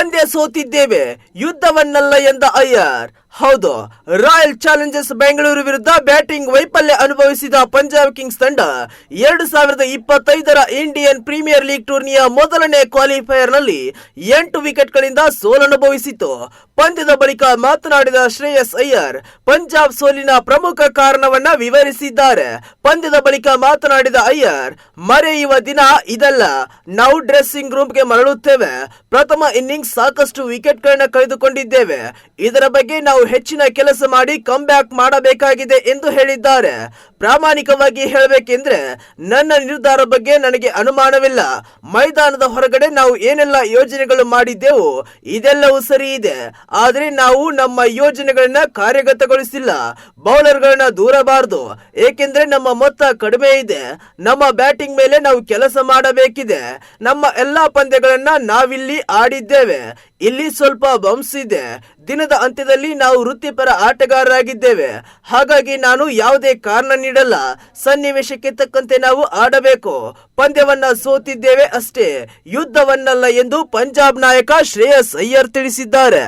ಪಂದ್ಯ ಸೋತಿದ್ದೇವೆ, ಯುದ್ಧವನ್ನಲ್ಲ ಎಂದ ಅಯ್ಯರ್. ಹೌದು, ರಾಯಲ್ ಚಾಲೆಂಜರ್ಸ್ ಬೆಂಗಳೂರು ವಿರುದ್ಧ ಬ್ಯಾಟಿಂಗ್ ವೈಫಲ್ಯ ಅನುಭವಿಸಿದ ಪಂಜಾಬ್ ಕಿಂಗ್ಸ್ ತಂಡ 2025ರ ಇಂಡಿಯನ್ ಪ್ರೀಮಿಯರ್ ಲೀಗ್ ಟೂರ್ನಿಯ ಮೊದಲನೇ ಕ್ವಾಲಿಫೈಯರ್ ನಲ್ಲಿ 8 ವಿಕೆಟ್ಗಳಿಂದ ಸೋಲನುಭವಿಸಿತು. ಪಂದ್ಯದ ಬಳಿಕ ಮಾತನಾಡಿದ ಶ್ರೇಯಸ್ ಅಯ್ಯರ್ ಪಂಜಾಬ್ ಸೋಲಿನ ಪ್ರಮುಖ ಕಾರಣವನ್ನ ವಿವರಿಸಿದ್ದಾರೆ. ಪಂದ್ಯದ ಬಳಿಕ ಮಾತನಾಡಿದ ಅಯ್ಯರ್, ಮರೆಯುವ ದಿನ ಇದಲ್ಲ, ನಾವು ಡ್ರೆಸ್ಸಿಂಗ್ ರೂಮ್ಗೆ ಮರಳುತ್ತೇವೆ. ಪ್ರಥಮ ಇನ್ನಿಂಗ್ಸ್ ಸಾಕಷ್ಟು ವಿಕೆಟ್ಗಳನ್ನ ಕಳೆದುಕೊಂಡಿದ್ದೇವೆ. ಇದರ ಬಗ್ಗೆ ನಾವು ಹೆಚ್ಚಿನ ಕೆಲಸ ಮಾಡಿ ಕಮ್ ಬ್ಯಾಕ್ ಮಾಡಬೇಕಾಗಿದೆ ಎಂದು ಹೇಳಿದ್ದಾರೆ. ಪ್ರಾಮಾಣಿಕವಾಗಿ ಹೇಳಬೇಕೆಂದ್ರೆ ನನ್ನ ನಿರ್ಧಾರ ಬಗ್ಗೆ ನನಗೆ ಅನುಮಾನವಿಲ್ಲ. ಮೈದಾನದ ಹೊರಗಡೆ ನಾವು ಏನೆಲ್ಲ ಯೋಜನೆಗಳು ಮಾಡಿದ್ದೆವು ಇದೆಲ್ಲವೂ ಸರಿ ಇದೆ, ಆದರೆ ನಾವು ನಮ್ಮ ಯೋಜನೆಗಳನ್ನ ಕಾರ್ಯಗತಗೊಳಿಸಿಲ್ಲ. ಬೌಲರ್ಗಳನ್ನ ದೂರಬಾರದು, ಏಕೆಂದ್ರೆ ನಮ್ಮ ಮೊತ್ತ ಕಡಿಮೆ ಇದೆ. ನಮ್ಮ ಬ್ಯಾಟಿಂಗ್ ಮೇಲೆ ನಾವು ಕೆಲಸ ಮಾಡಬೇಕಿದೆ. ನಮ್ಮ ಎಲ್ಲಾ ಪಂದ್ಯಗಳನ್ನ ನಾವಿಲ್ಲಿ ಆಡಿದ್ದೇವೆ. ಇಲ್ಲಿ ಸ್ವಲ್ಪ ಬಂಪ್ಸ್ ಇದೆ. ದಿನದ ಅಂತ್ಯದಲ್ಲಿ ನಾವು ವೃತ್ತಿಪರ ಆಟಗಾರರಾಗಿದ್ದೇವೆ. ಹಾಗಾಗಿ ನಾನು ಯಾವುದೇ ಕಾರಣ ನೀಡಲ್ಲ. ಸನ್ನಿವೇಶಕ್ಕೆ ತಕ್ಕಂತೆ ನಾವು ಆಡಬೇಕು. ಪಂದ್ಯವನ್ನ ಸೋತಿದ್ದೇವೆ ಅಷ್ಟೇ, ಯುದ್ಧವನ್ನಲ್ಲ ಎಂದು ಪಂಜಾಬ್ ನಾಯಕ ಶ್ರೇಯಸ್ ಅಯ್ಯರ್ ತಿಳಿಸಿದ್ದಾರೆ.